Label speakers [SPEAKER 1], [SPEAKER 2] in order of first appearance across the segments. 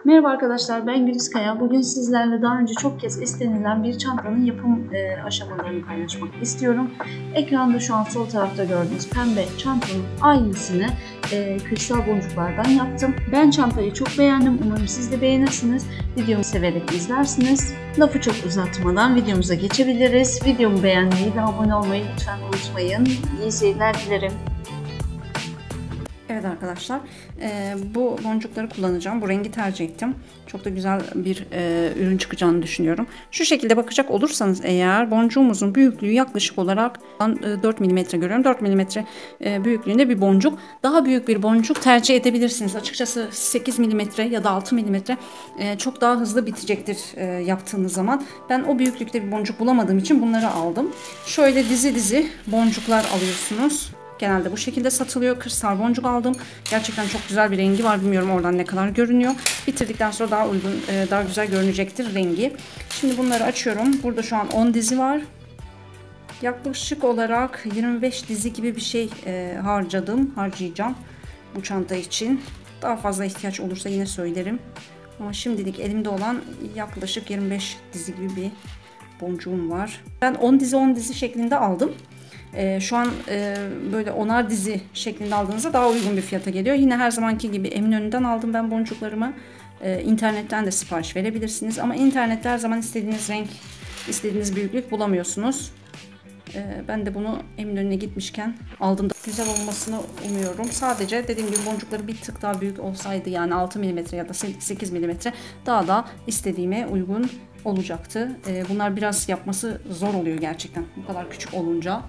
[SPEAKER 1] Merhaba arkadaşlar, ben Güliz Kaya. Bugün sizlerle daha önce çok kez istenilen bir çantanın yapım aşamalarını paylaşmak istiyorum. Ekranda şu an sol tarafta gördüğünüz pembe çantanın aynısını kristal boncuklardan yaptım. Ben çantayı çok beğendim. Umarım siz de beğenirsiniz. Videomu severek izlersiniz. Lafı çok uzatmadan videomuza geçebiliriz. Videomu beğenmeyi ve abone olmayı lütfen unutmayın. İyi seyirler dilerim.
[SPEAKER 2] Evet arkadaşlar, bu boncukları kullanacağım. Bu rengi tercih ettim. Çok da güzel bir ürün çıkacağını düşünüyorum. Şu şekilde bakacak olursanız eğer boncuğumuzun büyüklüğü yaklaşık olarak 4 mm görüyorum. 4 mm büyüklüğünde bir boncuk. Daha büyük bir boncuk tercih edebilirsiniz. Açıkçası 8 mm ya da 6 mm çok daha hızlı bitecektir yaptığınız zaman. Ben o büyüklükte bir boncuk bulamadığım için bunları aldım. Şöyle dizi dizi boncuklar alıyorsunuz. Genelde bu şekilde satılıyor. Kristal boncuk aldım. Gerçekten çok güzel bir rengi var. Bilmiyorum oradan ne kadar görünüyor. Bitirdikten sonra daha uygun, daha güzel görünecektir rengi. Şimdi bunları açıyorum. Burada şu an 10 dizi var. Yaklaşık olarak 25 dizi gibi bir şey harcayacağım bu çanta için. Daha fazla ihtiyaç olursa yine söylerim. Ama şimdilik elimde olan yaklaşık 25 dizi gibi bir boncuğum var. Ben 10 dizi şeklinde aldım. Şu an böyle 10'ar dizi şeklinde aldığınızda daha uygun bir fiyata geliyor. Yine her zamanki gibi Eminönü'nden aldım ben boncuklarımı. İnternetten de sipariş verebilirsiniz. Ama internette her zaman istediğiniz renk, istediğiniz büyüklük bulamıyorsunuz. Ben de bunu Eminönü'ne gitmişken aldım. Güzel olmasını umuyorum. Sadece dediğim gibi boncukları bir tık daha büyük olsaydı, yani 6 mm ya da 8 mm daha da istediğime uygun olacaktı. Bunlar biraz yapması zor oluyor gerçekten bu kadar küçük olunca.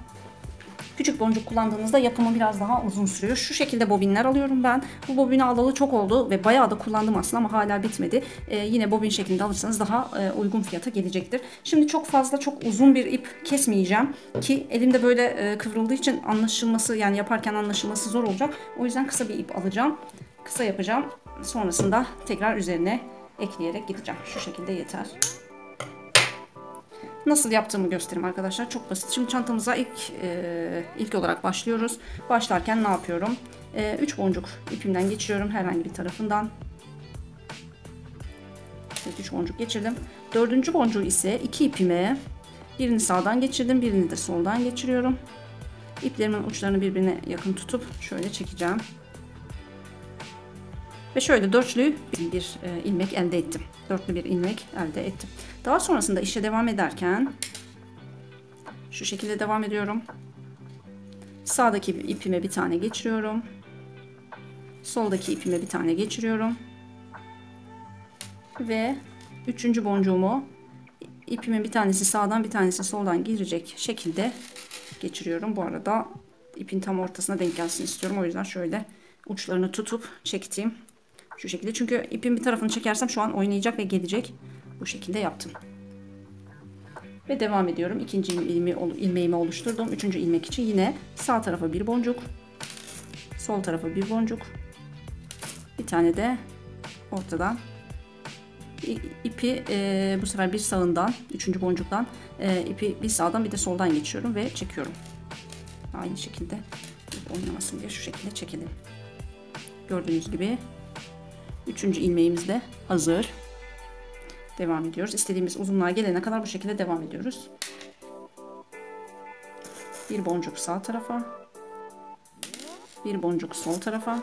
[SPEAKER 2] Küçük boncuk kullandığınızda yapımı biraz daha uzun sürüyor. Şu şekilde bobinler alıyorum ben. Bu bobini alalı çok oldu ve bayağı da kullandım aslında ama hala bitmedi. Yine bobin şeklinde alırsanız daha uygun fiyata gelecektir. Şimdi çok fazla çok uzun bir ip kesmeyeceğim ki elimde böyle kıvrıldığı için anlaşılması, yani yaparken anlaşılması zor olacak. O yüzden kısa bir ip alacağım. Kısa yapacağım. Sonrasında tekrar üzerine ekleyerek gideceğim. Şu şekilde yeter. Nasıl yaptığımı göstereyim arkadaşlar. Çok basit. Şimdi çantamıza ilk olarak başlıyoruz. Başlarken ne yapıyorum? 3 boncuk ipimden geçiriyorum herhangi bir tarafından. Evet, 3 boncuk geçirdim. 4. boncuğu ise 2 ipime birini sağdan geçirdim, birini de soldan geçiriyorum. İplerimin uçlarını birbirine yakın tutup şöyle çekeceğim. Ve şöyle dörtlü bir ilmek elde ettim. Dörtlü bir ilmek elde ettim. Daha sonrasında işe devam ederken şu şekilde devam ediyorum. Sağdaki ipime bir tane geçiriyorum. Soldaki ipime bir tane geçiriyorum. Ve 3. boncuğumu ipimin bir tanesi sağdan bir tanesi soldan girecek şekilde geçiriyorum. Bu arada ipin tam ortasına denk gelsin istiyorum. O yüzden şöyle uçlarını tutup çektiğim. Şu şekilde, çünkü ipin bir tarafını çekersem şu an oynayacak ve gelecek. Bu şekilde yaptım. Ve devam ediyorum. İkinci ilmeğimi oluşturdum. 3. ilmek için yine sağ tarafa bir boncuk. Sol tarafa bir boncuk. Bir tane de ortadan. İpi bu sefer bir sağından, 3. boncuktan ipi bir sağdan bir de soldan geçiyorum ve çekiyorum. Aynı şekilde oynamasın diye şu şekilde çekelim. Gördüğünüz gibi 3. ilmeğimiz de hazır. Devam ediyoruz. İstediğimiz uzunluğa gelene kadar bu şekilde devam ediyoruz. Bir boncuk sağ tarafa. Bir boncuk sol tarafa.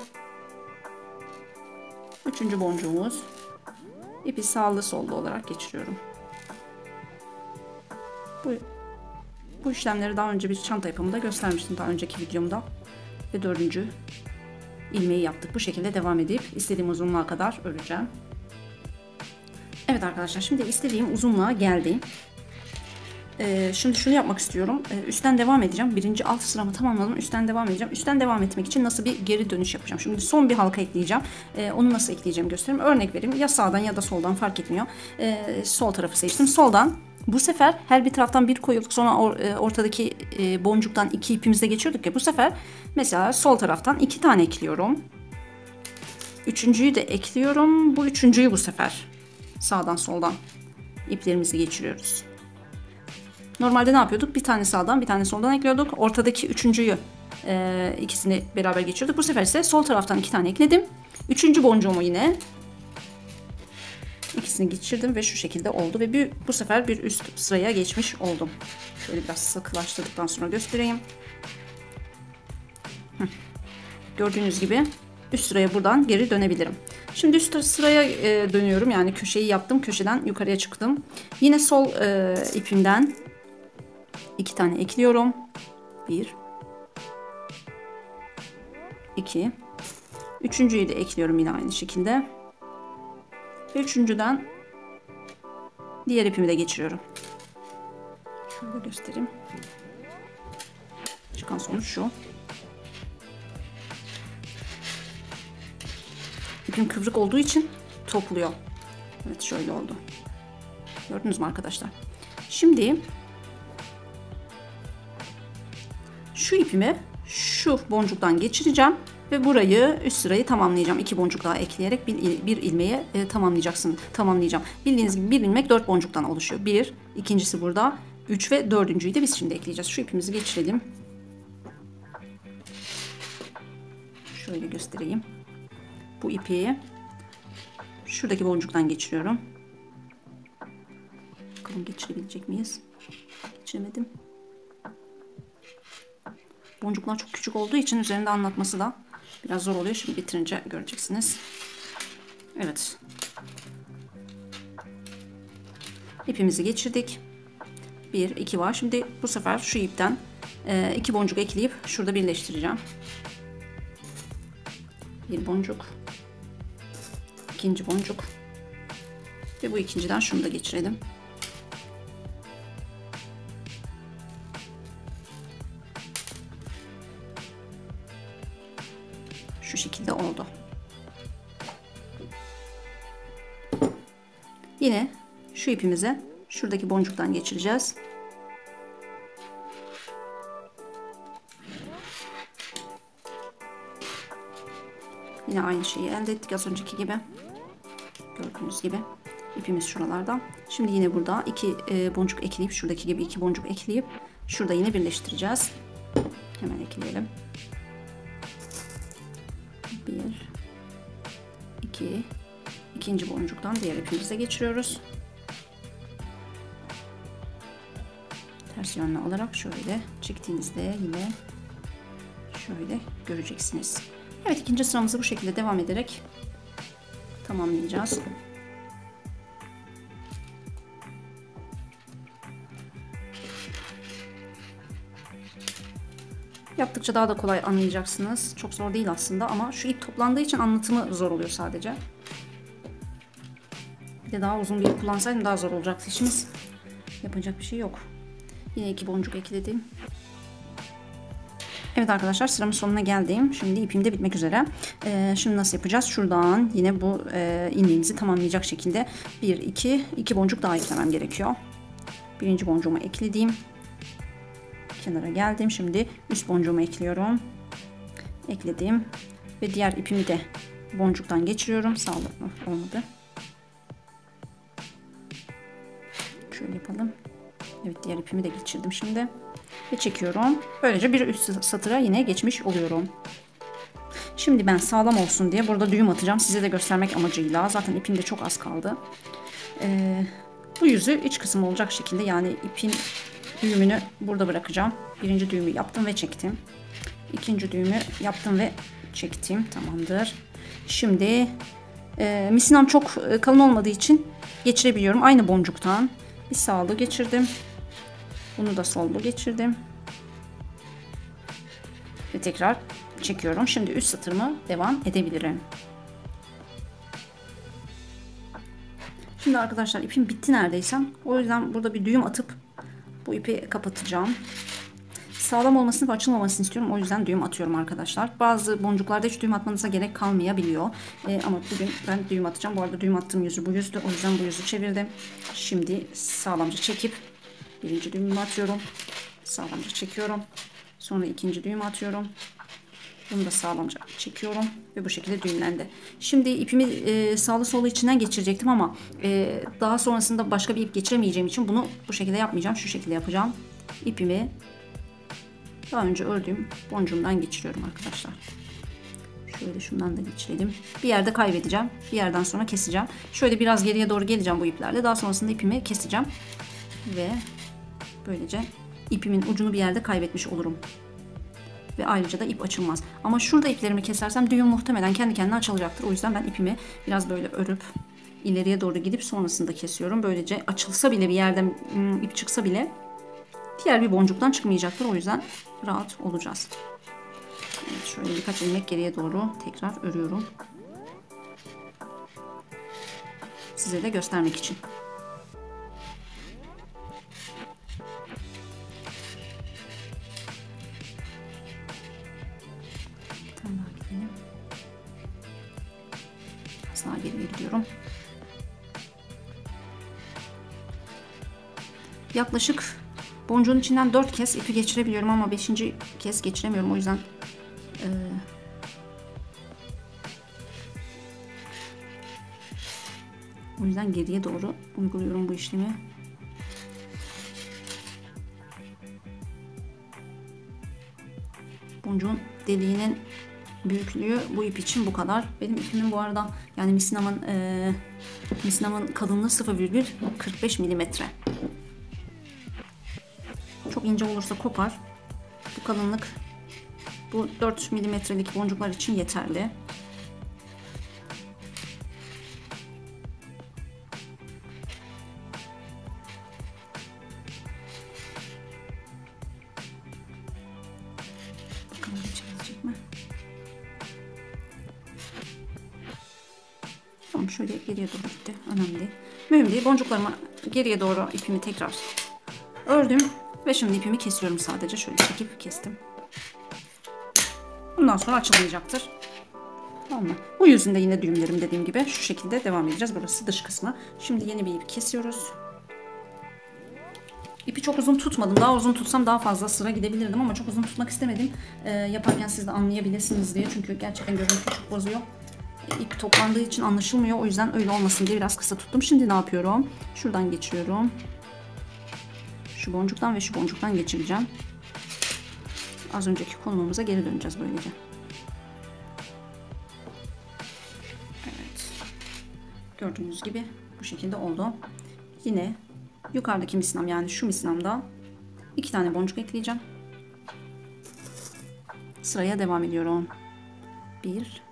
[SPEAKER 2] 3. boncuğumuz. İpi sağlı sollu olarak geçiriyorum. Bu işlemleri daha önce bir çanta yapımında göstermiştim daha önceki videomda. Ve 4. ilmeği yaptık. Bu şekilde devam edip istediğim uzunluğa kadar öreceğim. Evet arkadaşlar, şimdi istediğim uzunluğa geldi. Şimdi şunu yapmak istiyorum. Üstten devam edeceğim. Birinci alt sıramı tamamladım. Üstten devam edeceğim. Üstten devam etmek için nasıl bir geri dönüş yapacağım? Şimdi son bir halka ekleyeceğim. Onu nasıl ekleyeceğimi göstereyim. Örnek vereyim. Ya sağdan ya da soldan fark etmiyor. Sol tarafı seçtim. Soldan bu sefer her bir taraftan bir koyulduk. Sonra ortadaki boncuktan 2 ipimizle geçiyorduk ya. Bu sefer mesela sol taraftan 2 tane ekliyorum. 3.'yü de ekliyorum. Bu 3.'yü bu sefer sağdan soldan iplerimizi geçiriyoruz. Normalde ne yapıyorduk? Bir tane sağdan bir tane soldan ekliyorduk. Ortadaki 3.'yü ikisini beraber geçiyorduk. Bu sefer ise sol taraftan 2 tane ekledim. 3. boncuğumu yine İkisini geçirdim ve şu şekilde oldu ve bu sefer bir üst sıraya geçmiş oldum. Şöyle biraz sıkılaştırdıktan sonra göstereyim. Gördüğünüz gibi üst sıraya buradan geri dönebilirim. Şimdi üst sıraya dönüyorum. Yani köşeyi yaptım. Köşeden yukarıya çıktım. Yine sol ipimden 2 tane ekliyorum. 1 2 Üçüncüyü de ekliyorum yine aynı şekilde. Ve üçüncüden diğer ipimi de geçiriyorum. Şöyle göstereyim. Çıkan sonuç şu. İpim kıvrık olduğu için topluyor. Evet, şöyle oldu. Gördünüz mü arkadaşlar? Şimdi şu ipimi şu boncuktan geçireceğim ve burayı, üst sırayı tamamlayacağım. 2 boncuk daha ekleyerek bir ilmeği tamamlayacağım. Bildiğiniz gibi bir ilmek 4 boncuktan oluşuyor. 1, ikincisi burada, 3 ve 4.'yü de biz şimdi ekleyeceğiz. Şu ipimizi geçirelim. Şöyle göstereyim. Bu ipi şuradaki boncuktan geçiriyorum. Bakalım geçirebilecek miyiz? Geçiremedim. Boncuklar çok küçük olduğu için üzerinde anlatması da biraz zor oluyor. Şimdi bitirince göreceksiniz. Evet. İpimizi geçirdik. 1, 2 var. Şimdi bu sefer şu ipten 2 boncuk ekleyip şurada birleştireceğim. Bir boncuk. İkinci boncuk. Ve bu ikinciden şunu da geçirelim. Şu şekilde oldu. Yine şu ipimize şuradaki boncuktan geçireceğiz. Yine aynı şeyi elde ettik az önceki gibi. Gördüğünüz gibi ipimiz şuralarda. Şimdi yine burada 2 boncuk ekleyip, şuradaki gibi 2 boncuk ekleyip şurada yine birleştireceğiz. Hemen ekleyelim. 1 2 ikinci boncuktan diğer ipimize geçiriyoruz. Ters yönlü olarak şöyle çektiğinizde yine şöyle göreceksiniz. Evet, ikinci sıramızı bu şekilde devam ederek tamamlayacağız. Yaptıkça daha da kolay anlayacaksınız. Çok zor değil aslında ama şu ip toplandığı için anlatımı zor oluyor sadece. Bir de daha uzun bir ip kullansaydım daha zor olacaktı işimiz. Yapacak bir şey yok. Yine 2 boncuk ekledim. Evet arkadaşlar, sıramın sonuna geldim. Şimdi ipim de bitmek üzere. Şimdi nasıl yapacağız? Şuradan yine bu ilmeğimizi tamamlayacak şekilde 2 boncuk daha eklemem gerekiyor. Birinci boncuğumu ekledim. Kenara geldim. Şimdi üst boncuğumu ekliyorum. Ekledim. Ve diğer ipimi de boncuktan geçiriyorum. Sağlıklı olmadı. Şöyle yapalım. Evet, diğer ipimi de geçirdim şimdi. Ve çekiyorum. Böylece bir üst satıra yine geçmiş oluyorum. Şimdi ben sağlam olsun diye burada düğüm atacağım. Size de göstermek amacıyla. Zaten ipim de çok az kaldı. Bu yüzü iç kısım olacak şekilde, yani ipin düğümünü burada bırakacağım. Birinci düğümü yaptım ve çektim. İkinci düğümü yaptım ve çektim. Tamamdır. Şimdi misinam çok kalın olmadığı için geçirebiliyorum. Aynı boncuktan bir sağlı geçirdim. Bunu da sollu geçirdim. Ve tekrar çekiyorum. Şimdi üst satırımı devam edebilirim. Şimdi arkadaşlar ipim bitti neredeyse. O yüzden burada bir düğüm atıp bu ipi kapatacağım. Sağlam olmasını ve açılmamasını istiyorum. O yüzden düğüm atıyorum arkadaşlar. Bazı boncuklarda hiç düğüm atmanıza gerek kalmayabiliyor. Ama bugün ben düğüm atacağım. Bu arada düğüm attığım yüzü bu yüzdü. O yüzden bu yüzü çevirdim. Şimdi sağlamca çekip birinci düğümümü atıyorum. Sağlamca çekiyorum. Sonra ikinci düğümü atıyorum. Bunu da sağlamca çekiyorum ve bu şekilde düğümlendi. Şimdi ipimi sağlı solu içinden geçirecektim ama daha sonrasında başka bir ip geçiremeyeceğim için bunu bu şekilde yapmayacağım. Şu şekilde yapacağım. İpimi daha önce ördüğüm boncuğumdan geçiriyorum arkadaşlar. Şöyle şundan da geçirelim. Bir yerde kaybedeceğim. Bir yerden sonra keseceğim. Şöyle biraz geriye doğru geleceğim bu iplerle. Daha sonrasında ipimi keseceğim. Ve böylece ipimin ucunu bir yerde kaybetmiş olurum. Ve ayrıca da ip açılmaz. Ama şurada iplerimi kesersem düğüm muhtemelen kendi kendine açılacaktır. O yüzden ben ipimi biraz böyle örüp ileriye doğru gidip sonrasında kesiyorum. Böylece açılsa bile bir yerden ip çıksa bile diğer bir boncuktan çıkmayacaktır. O yüzden rahat olacağız. Evet, şöyle birkaç ilmek geriye doğru tekrar örüyorum. Size de göstermek için. Tamam, gidelim. Az daha geriye gidiyorum. Yaklaşık boncuğun içinden 4 kez ipi geçirebiliyorum ama 5. kez geçiremiyorum. O yüzden geriye doğru uyguluyorum bu işlemi. Boncuğun deliğinin büyüklüğü bu ip için bu kadar. Benim ipimin bu arada yani misinamın kalınlığı 0,45 milimetre. Çok ince olursa kopar. Bu kalınlık bu 4 milimetrelik boncuklar için yeterli. Bakalım geçebilecek mi? Tamam, şöyle geriye doğru gitti. Önemli değil. Mühim değil. Boncuklarıma geriye doğru ipimi tekrar ördüm. Ve şimdi ipimi kesiyorum sadece. Şöyle çekip kestim. Bundan sonra açılmayacaktır. Tamam mı? Bu yüzünde yine düğümlerim dediğim gibi şu şekilde devam edeceğiz. Burası dış kısmı. Şimdi yeni bir ip kesiyoruz. İpi çok uzun tutmadım. Daha uzun tutsam daha fazla sıra gidebilirdim ama çok uzun tutmak istemedim. Yaparken siz de anlayabilirsiniz diye. Çünkü gerçekten görüntü çok bozuyor. İp toplandığı için anlaşılmıyor. O yüzden öyle olmasın diye biraz kısa tuttum. Şimdi ne yapıyorum? Şuradan geçiriyorum. Şu boncuktan ve şu boncuktan geçireceğim. Az önceki konumumuza geri döneceğiz böylece. Evet. Gördüğünüz gibi bu şekilde oldu. Yine yukarıdaki misinam, yani şu misinamda 2 tane boncuk ekleyeceğim. Sıraya devam ediyorum. 1.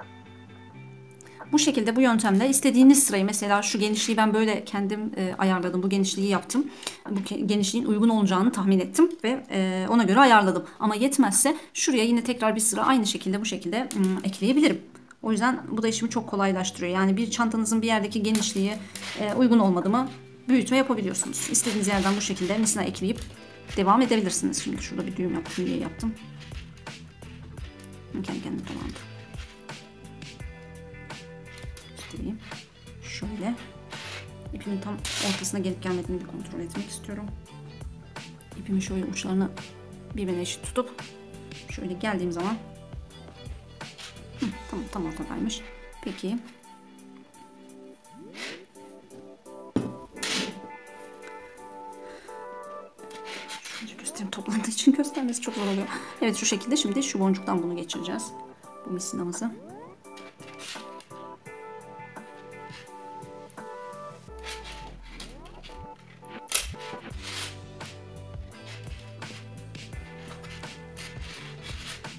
[SPEAKER 2] Bu şekilde, bu yöntemle istediğiniz sırayı, mesela şu genişliği ben böyle kendim ayarladım. Bu genişliği yaptım. Bu genişliğin uygun olacağını tahmin ettim ve ona göre ayarladım. Ama yetmezse şuraya yine tekrar bir sıra aynı şekilde bu şekilde ekleyebilirim. O yüzden bu da işimi çok kolaylaştırıyor. Yani bir çantanızın bir yerdeki genişliği uygun olmadı mı büyütme yapabiliyorsunuz. İstediğiniz yerden bu şekilde misina ekleyip devam edebilirsiniz. Şimdi şurada bir düğüm yaptım diye yaptım. Kendi kendine dolandı. Şöyle ipimin tam ortasına gelip gelmediğini bir kontrol etmek istiyorum. İpimi şöyle uçlarını birbirine eşit tutup şöyle geldiğim zaman tamam, tam ortadaymış. Peki şöyle göstereyim, toplandığı için göstermesi çok zor oluyor. Evet, şu şekilde şimdi şu boncuktan bunu geçireceğiz. Bu misinamızı.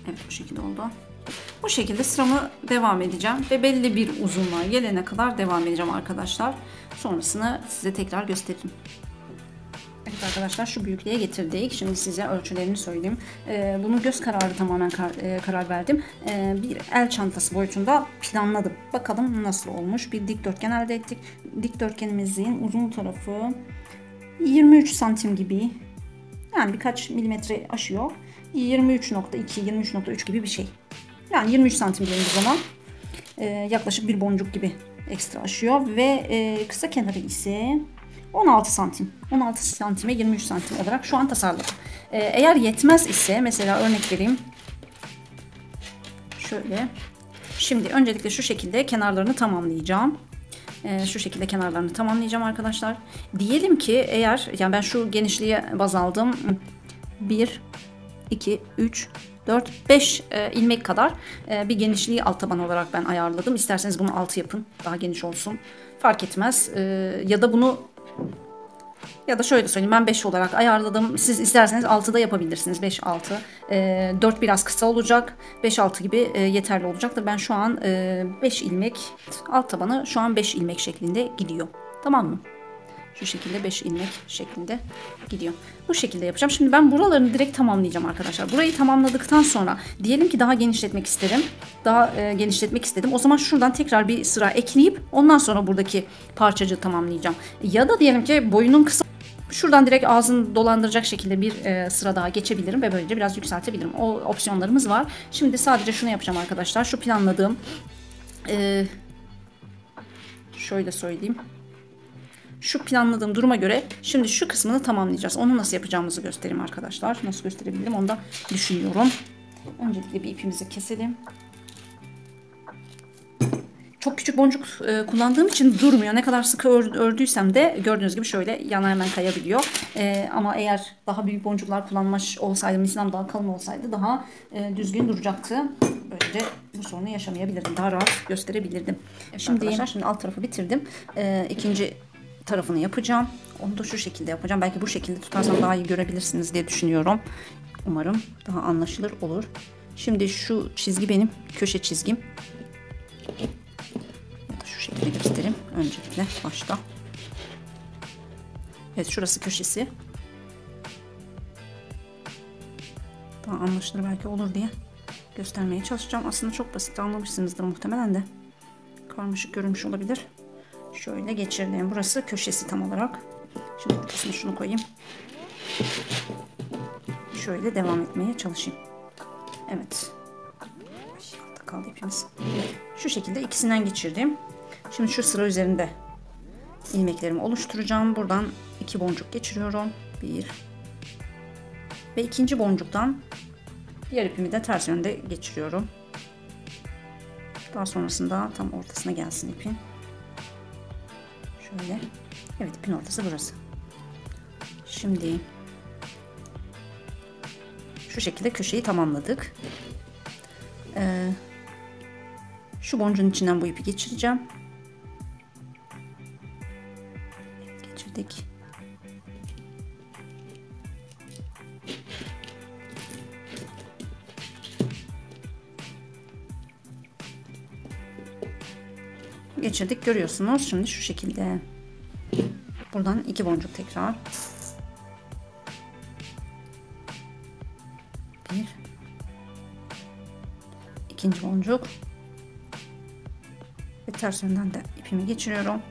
[SPEAKER 2] Evet, bu şekilde oldu. Bu şekilde sıramı devam edeceğim ve belli bir uzunluğa gelene kadar devam edeceğim arkadaşlar. Sonrasını size tekrar göstereyim. Evet arkadaşlar, şu büyüklüğe getirdik. Şimdi size ölçülerini söyleyeyim. Bunu göz kararı tamamen karar verdim. Bir el çantası boyutunda planladım. Bakalım nasıl olmuş. Bir dikdörtgen elde ettik. Dikdörtgenimizin uzun tarafı 23 santim gibi. Yani birkaç milimetre aşıyor. 23.2, 23.3 gibi bir şey. Yani 23 santim diyelim o zaman. Yaklaşık bir boncuk gibi ekstra aşıyor. Ve kısa kenarı ise 16 santim. 16 santime 23 santim olarak şu an tasarladım. Eğer yetmez ise, mesela örnek vereyim. Şöyle. Şimdi öncelikle şu şekilde kenarlarını tamamlayacağım. Şu şekilde kenarlarını tamamlayacağım arkadaşlar. Diyelim ki eğer, yani ben şu genişliğe baz aldım. 1, 2, 3, 4-5 ilmek kadar bir genişliği alt taban olarak ben ayarladım. İsterseniz bunu 6 yapın. Daha geniş olsun. Fark etmez. Ya da şöyle söyleyeyim, ben 5 olarak ayarladım. Siz isterseniz 6'da yapabilirsiniz. 5-6. 4 biraz kısa olacak. 5-6 gibi yeterli olacaktır. Ben şu an 5 ilmek, alt tabanı şu an 5 ilmek şeklinde gidiyor. Tamam mı? Şu şekilde 5 ilmek şeklinde gidiyor. Bu şekilde yapacağım. Şimdi ben buralarını direkt tamamlayacağım arkadaşlar. Burayı tamamladıktan sonra diyelim ki daha genişletmek isterim. Daha genişletmek istedim. O zaman şuradan tekrar bir sıra ekleyip ondan sonra buradaki parçacığı tamamlayacağım. Ya da diyelim ki boyunun kısa, şuradan direkt ağzını dolandıracak şekilde bir sıra daha geçebilirim ve böylece biraz yükseltebilirim. O opsiyonlarımız var. Şimdi sadece şunu yapacağım arkadaşlar. Şu planladığım şöyle söyleyeyim. Şu planladığım duruma göre şimdi şu kısmını tamamlayacağız. Onu nasıl yapacağımızı göstereyim arkadaşlar. Nasıl gösterebilirim onu da düşünüyorum. Öncelikle bir ipimizi keselim. Çok küçük boncuk kullandığım için durmuyor. Ne kadar sıkı ördüysem de gördüğünüz gibi şöyle yana hemen kayabiliyor. Ama eğer daha büyük boncuklar kullanmış olsaydım, misinam daha kalın olsaydı daha düzgün duracaktı. Böylece bu sorunu yaşamayabilirdim. Daha rahat gösterebilirdim. Şimdi alt tarafı bitirdim. İkinci tarafını yapacağım. Onu da şu şekilde yapacağım. Belki bu şekilde tutarsam daha iyi görebilirsiniz diye düşünüyorum. Umarım daha anlaşılır olur. Şimdi şu çizgi benim köşe çizgim. Şu şekilde göstereyim öncelikle başta. Evet, şurası köşesi. Daha anlaşılır belki olur diye göstermeye çalışacağım. Aslında çok basit, anlamışsınızdır muhtemelen de. Karmaşık görünmüş olabilir. Şöyle geçirdim. Burası köşesi tam olarak. Şimdi ortasına şunu koyayım. Şöyle devam etmeye çalışayım. Evet. Altta kaldı ipimiz. Şu şekilde ikisinden geçirdim. Şimdi şu sıra üzerinde ilmeklerimi oluşturacağım. Buradan 2 boncuk geçiriyorum. 1 ve ikinci boncuktan diğer ipimi de ters yönde geçiriyorum. Daha sonrasında tam ortasına gelsin ipin. Şöyle. Evet, ipin ortası burası. Şimdi şu şekilde köşeyi tamamladık. Şu boncuğun içinden bu ipi geçireceğim. Geçirdik. Geçirdik, görüyorsunuz. Şimdi şu şekilde buradan 2 boncuk tekrar. 1 ikinci boncuk ve ters yönden de ipimi geçiriyorum.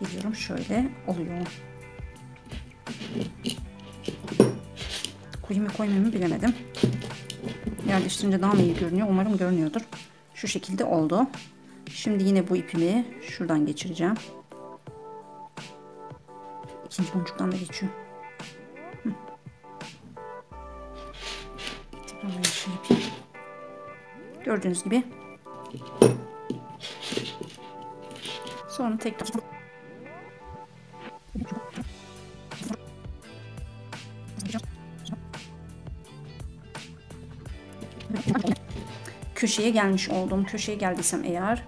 [SPEAKER 2] Geliyorum, şöyle oluyor. Koyayım mı koymayayım mı bilemedim. Yerleştirince daha mı iyi görünüyor? Umarım görünüyordur. Şu şekilde oldu. Şimdi yine bu ipimi şuradan geçireceğim. İkinci boncuktan da geçiyor. Tekrar şey yapayım. Gördüğünüz gibi. Sonra tekrar köşeye gelmiş oldum. Köşeye geldiysem eğer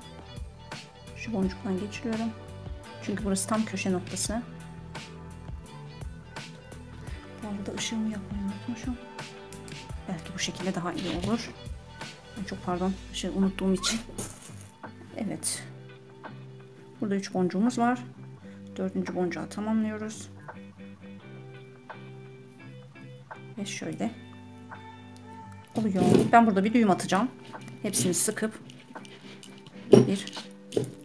[SPEAKER 2] şu boncuktan geçiriyorum. Çünkü burası tam köşe noktası. Bu arada ışığımı yapmayı unutmuşum. Belki bu şekilde daha iyi olur. Çok pardon, ışığı unuttuğum için. Evet. Burada 3 boncuğumuz var. 4. boncuğu tamamlıyoruz. Ve şöyle oluyor. Ben burada bir düğüm atacağım. Hepsini sıkıp bir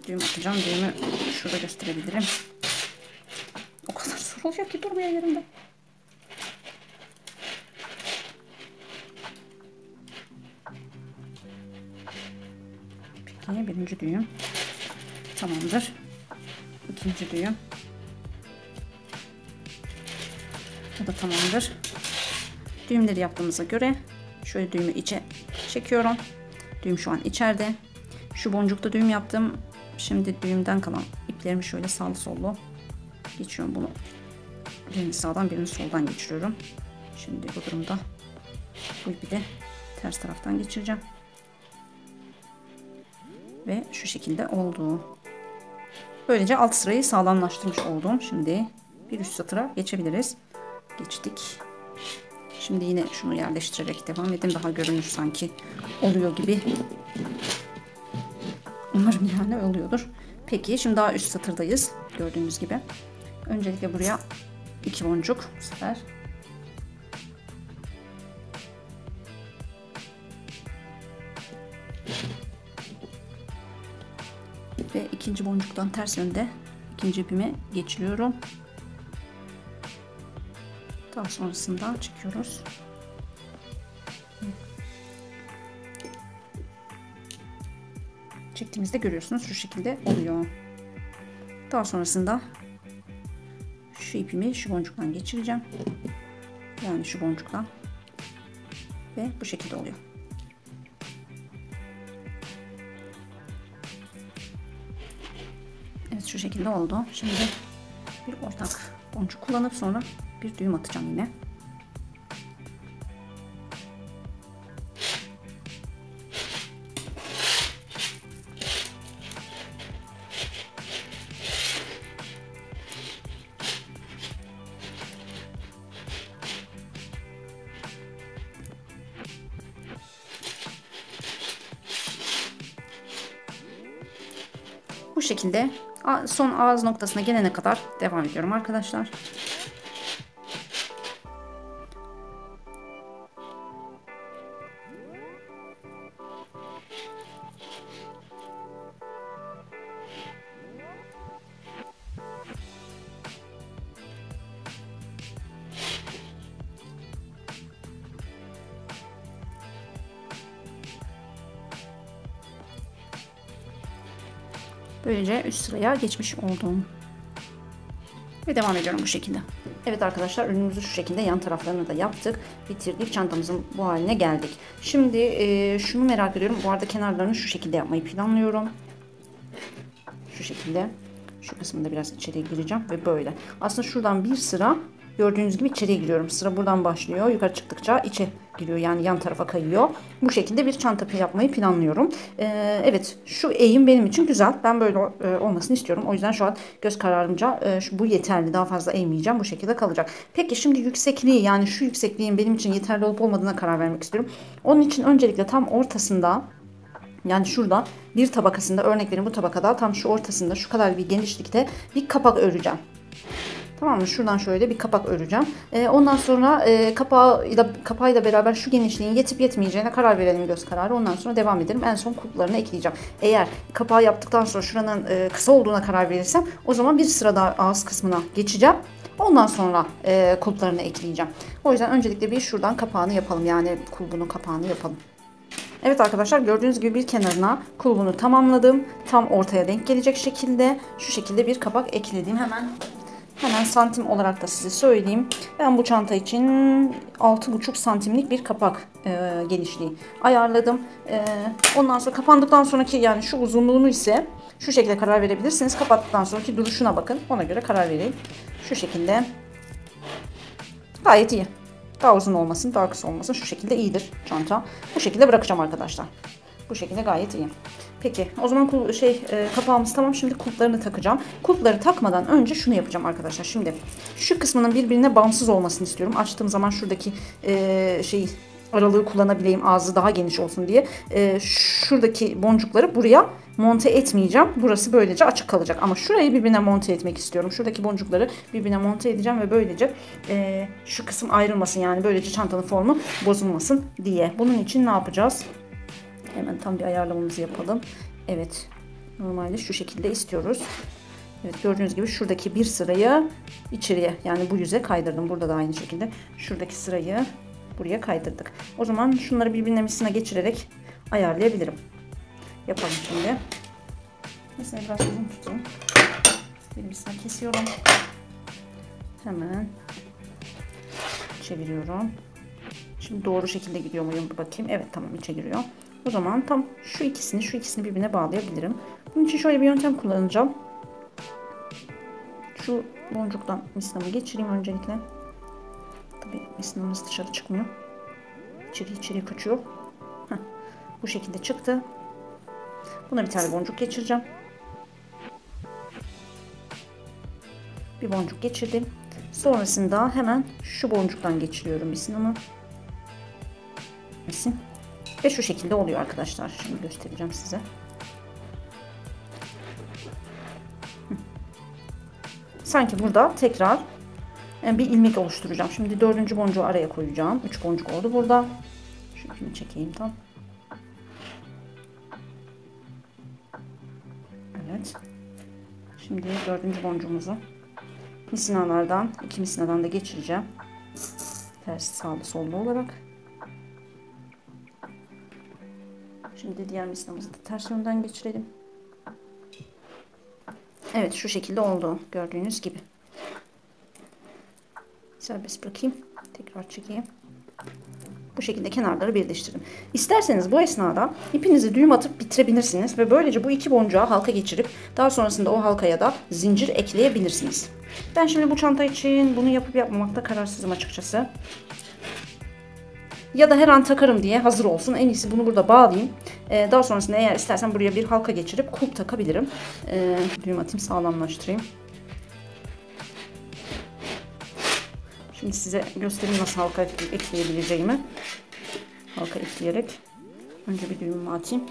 [SPEAKER 2] düğüm atacağım. Düğümü şurada gösterebilirim. O kadar zor oluyor ki durmuyor yerimde. Peki, birinci düğüm tamamdır. İkinci düğüm. Bu da tamamdır. Düğümleri yaptığımıza göre şöyle düğümü içe çekiyorum. Düğüm şu an içeride. Şu boncukta düğüm yaptım. Şimdi düğümden kalan iplerimi şöyle sağlı sollu geçiyorum bunu. Birini sağdan birini soldan geçiriyorum. Şimdi bu durumda bu ipi de ters taraftan geçireceğim. Ve şu şekilde oldu. Böylece alt sırayı sağlamlaştırmış oldum. Şimdi bir üst satıra geçebiliriz. Geçtik. Şimdi yine şunu yerleştirerek devam edeyim. Daha görünür sanki oluyor gibi. Umarım yani oluyordur. Peki şimdi daha üst satırdayız. Gördüğünüz gibi. Öncelikle buraya 2 boncuk bu sefer. Ve ikinci boncuktan ters yönde ikinci ipimi geçiriyorum. Daha sonrasında çekiyoruz. Çektiğimizde görüyorsunuz şu şekilde oluyor. Daha sonrasında şu ipimi şu boncuktan geçireceğim. Yani şu boncuktan. Ve bu şekilde oluyor. Evet şu şekilde oldu. Şimdi bir ortak boncuk kullanıp sonra bir düğüm atacağım yine. Bu şekilde son ağız noktasına gelene kadar devam ediyorum arkadaşlar. Böylece üst sıraya geçmiş oldum. Ve devam ediyorum bu şekilde. Evet arkadaşlar ürünümüzü şu şekilde yan taraflarını da yaptık. Bitirdik. Çantamızın bu haline geldik. Şimdi şunu merak ediyorum. Bu arada kenarlarını şu şekilde yapmayı planlıyorum. Şu şekilde. Şu kısmında biraz içeriye gireceğim ve böyle. Aslında şuradan bir sıra gördüğünüz gibi içeriye giriyorum. Sıra buradan başlıyor. Yukarı çıktıkça içe giriyor. Yani yan tarafa kayıyor. Bu şekilde bir çanta yapmayı planlıyorum. Evet şu eğim benim için güzel. Ben böyle olmasını istiyorum. O yüzden şu an göz kararımca bu yeterli. Daha fazla eğmeyeceğim. Bu şekilde kalacak. Peki şimdi yüksekliği yani şu yüksekliğin benim için yeterli olup olmadığına karar vermek istiyorum. Onun için öncelikle tam ortasında yani şurada bir tabakasında örnek vereyim bu tabakada tam şu ortasında şu kadar bir genişlikte bir kapak öreceğim. Tamam mı? Şuradan şöyle bir kapak öreceğim. Ondan sonra kapağıyla beraber şu genişliğin yetip yetmeyeceğine karar verelim göz kararı. Ondan sonra devam edelim. En son kulplarını ekleyeceğim. Eğer kapağı yaptıktan sonra şuranın kısa olduğuna karar verirsem o zaman bir sıra daha ağız kısmına geçeceğim. Ondan sonra kulplarını ekleyeceğim. O yüzden öncelikle bir şuradan kapağını yapalım. Yani kulbunun kapağını yapalım. Evet arkadaşlar gördüğünüz gibi bir kenarına kulbunu tamamladım. Tam ortaya denk gelecek şekilde şu şekilde bir kapak ekledim. Hemen santim olarak da size söyleyeyim. Ben bu çanta için 6,5 santimlik bir kapak genişliği ayarladım. Ondan sonra kapandıktan sonraki yani şu uzunluğunu ise şu şekilde karar verebilirsiniz. Kapattıktan sonraki duruşuna bakın. Ona göre karar vereyim. Şu şekilde gayet iyi. Daha uzun olmasın, daha kısa olmasın. Şu şekilde iyidir çanta. Bu şekilde bırakacağım arkadaşlar. Bu şekilde gayet iyi. Peki o zaman kapağımız tamam. Şimdi kulplarını takacağım. Kulpları takmadan önce şunu yapacağım arkadaşlar. Şimdi şu kısmının birbirine bağımsız olmasını istiyorum. Açtığım zaman şuradaki aralığı kullanabileyim. Ağzı daha geniş olsun diye. Şuradaki boncukları buraya monte etmeyeceğim. Burası böylece açık kalacak. Ama şurayı birbirine monte etmek istiyorum. Şuradaki boncukları birbirine monte edeceğim ve böylece şu kısım ayrılmasın. Yani böylece çantanın formu bozulmasın diye. Bunun için ne yapacağız? Hemen tam bir ayarlamamızı yapalım. Evet. Normalde şu şekilde istiyoruz. Evet gördüğünüz gibi şuradaki bir sırayı içeriye yani bu yüze kaydırdım. Burada da aynı şekilde şuradaki sırayı buraya kaydırdık. O zaman şunları birbirine misine geçirerek ayarlayabilirim. Yapalım şimdi. Mesela biraz uzun tutayım. Birisine kesiyorum. Hemen çeviriyorum. Şimdi doğru şekilde gidiyor muyum? Bakayım. Evet tamam içe giriyor. O zaman tam şu ikisini birbirine bağlayabilirim. Bunun için şöyle bir yöntem kullanacağım. Şu boncuktan misnamı geçireyim öncelikle. Tabii misnamız dışarı çıkmıyor. İçeri kaçıyor. Bu şekilde çıktı. Buna bir tane boncuk geçireceğim. Bir boncuk geçirdim. Sonrasında hemen şu boncuktan geçiriyorum misinamı. Ve şu şekilde oluyor arkadaşlar. Şimdi göstereceğim size. Sanki burada tekrar bir ilmek oluşturacağım. Şimdi 4. boncuğu araya koyacağım. 3 boncuk oldu burada. Şunu çekeyim tam. Evet. Şimdi 4. boncuğumuzu misinalardan, 2 misinadan da geçireceğim. Ters sağlı sollu olarak. Şimdi diğer misinamızı da ters yönden geçirelim. Evet, şu şekilde oldu. Gördüğünüz gibi. Serbest bırakayım. Tekrar çekeyim. Bu şekilde kenarları birleştirdim. İsterseniz bu esnada ipinizi düğüm atıp bitirebilirsiniz ve böylece bu 2 boncuğa halka geçirip daha sonrasında o halkaya da zincir ekleyebilirsiniz. Ben şimdi bu çanta için bunu yapıp yapmamakta kararsızım açıkçası. Ya da her an takarım diye hazır olsun. En iyisi bunu burada bağlayayım. Daha sonrasında eğer istersen buraya bir halka geçirip kulp takabilirim. Düğüm atayım, sağlamlaştırayım. Şimdi size göstereyim nasıl halka ekleyebileceğimi. Halka ekleyerek önce bir düğümümü atayım.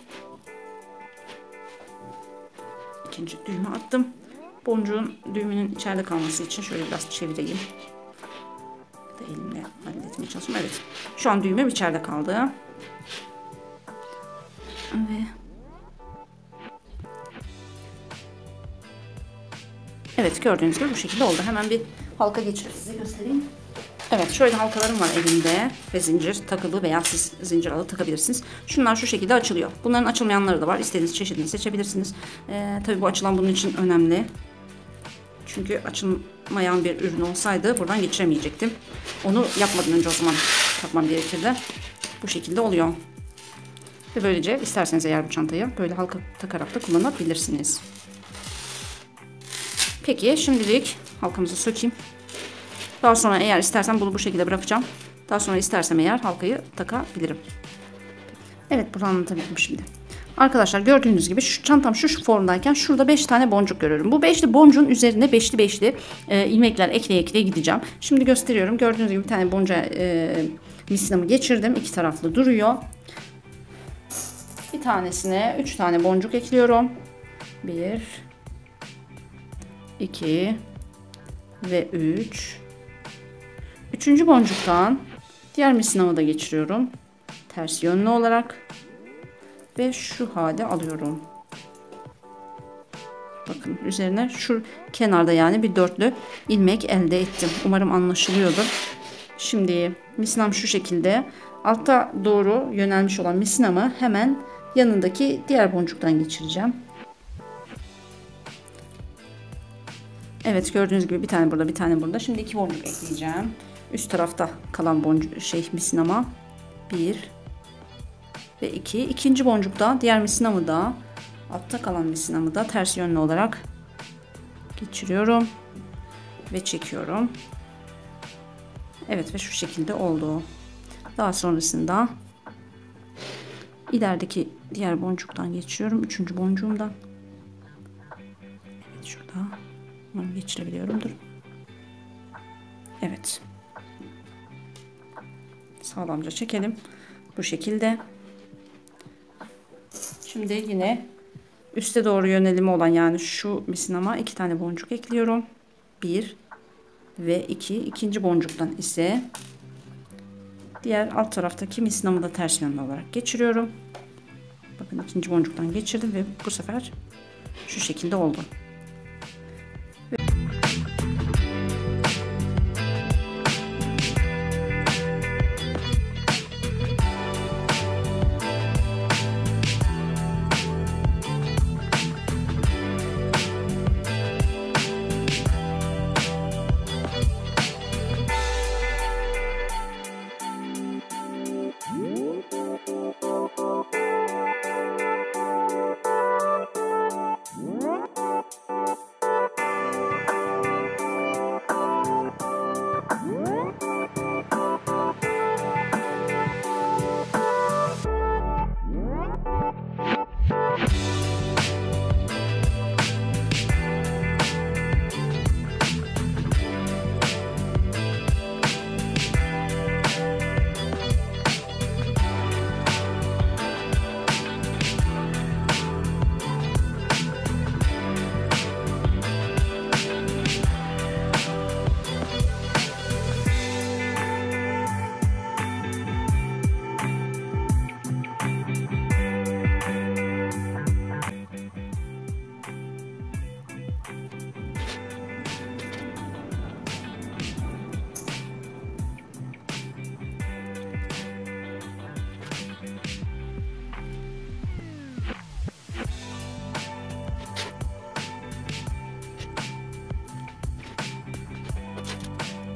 [SPEAKER 2] İkinci düğümü attım. Boncuğun düğümünün içeride kalması için şöyle biraz çevireyim. Elimle halletmeye çalışıyorum. Evet. Şu an düğümüm içeride kaldı. Ve evet, gördüğünüz gibi bu şekilde oldu. Hemen bir halka geçirip size göstereyim. Evet, şöyle halkalarım var elimde ve zincir takılı veya siz zincir alıp takabilirsiniz. Şunlar şu şekilde açılıyor. Bunların açılmayanları da var. İstediğiniz çeşidini seçebilirsiniz. Tabii bu açılan bunun için önemli. Çünkü açılmayan bir ürün olsaydı buradan geçiremeyecektim. Onu yapmadan önce o zaman takmam gerekirdi. Bu şekilde oluyor. Ve böylece isterseniz eğer bu çantayı böyle halka takarak da kullanabilirsiniz. Peki şimdilik halkamızı sökeyim. Daha sonra eğer istersen bunu bu şekilde bırakacağım. Daha sonra istersem eğer halkayı takabilirim. Evet, bunu anlatabildim şimdi. Arkadaşlar gördüğünüz gibi şu çantam şu formdayken şurada 5 tane boncuk görüyorum. Bu 5'li boncuğun üzerine beşli ilmekler ekleye gideceğim. Şimdi gösteriyorum. Gördüğünüz gibi bir tane boncuğa misinamı geçirdim. İki taraflı duruyor. Bir tanesine 3 tane boncuk ekliyorum. 1 2 ve 3. Üçüncü boncuktan diğer misinamı da geçiriyorum. Ters yönlü olarak. Ve şu hale alıyorum. Bakın üzerine şu kenarda yani bir dörtlü ilmek elde ettim. Umarım anlaşılıyordur. Şimdi misinam şu şekilde. Altta doğru yönelmiş olan misinamı hemen yanındaki diğer boncuktan geçireceğim. Evet, gördüğünüz gibi bir tane burada, bir tane burada. Şimdi 2 boncuk ekleyeceğim. Üst tarafta kalan boncuk misinama 1 ve 2. İkinci boncukta diğer misinamı da altta kalan misinamı da ters yönlü olarak geçiriyorum ve çekiyorum. Evet, ve şu şekilde oldu. Daha sonrasında ilerideki diğer boncuktan geçiyorum. Üçüncü boncuğumdan. Evet, şurada. Bunu geçirebiliyorumdur. Evet. Sağlamca çekelim. Bu şekilde. Şimdi yine üste doğru yönelimi olan yani şu misinama 2 tane boncuk ekliyorum. 1 ve 2. İkinci boncuktan ise diğer alt taraftaki misinamı da ters yönlü olarak geçiriyorum. Bakın ikinci boncuktan geçirdim ve bu sefer şu şekilde oldu.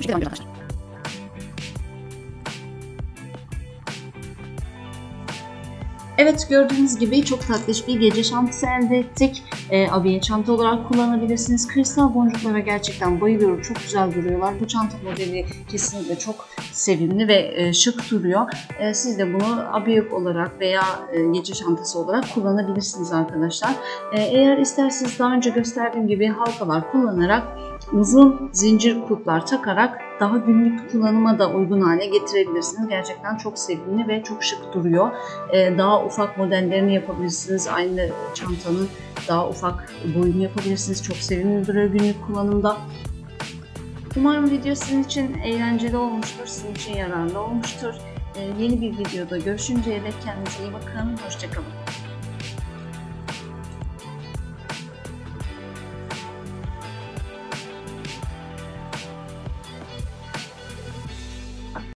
[SPEAKER 2] Bu şekilde devam ediyoruz arkadaşlar.
[SPEAKER 1] Evet, gördüğünüz gibi çok tatlış bir gece çantası elde ettik. Abiye çanta olarak kullanabilirsiniz. Kristal boncuklara gerçekten bayılıyorum. Çok güzel duruyorlar. Bu çanta modeli kesinlikle çok sevimli ve şık duruyor. Siz de bunu abiye olarak veya gece çantası olarak kullanabilirsiniz arkadaşlar. Eğer isterseniz daha önce gösterdiğim gibi halkalar kullanarak uzun zincir kulplar takarak daha günlük kullanıma da uygun hale getirebilirsiniz. Gerçekten çok sevimli ve çok şık duruyor. Daha ufak modellerini yapabilirsiniz. Aynı çantanın daha ufak boyunu yapabilirsiniz. Çok sevimli duruyor günlük kullanımda. Umarım video sizin için eğlenceli olmuştur, sizin için yararlı olmuştur. Yeni bir videoda görüşünceye dek kendinize iyi bakın. Hoşça kalın.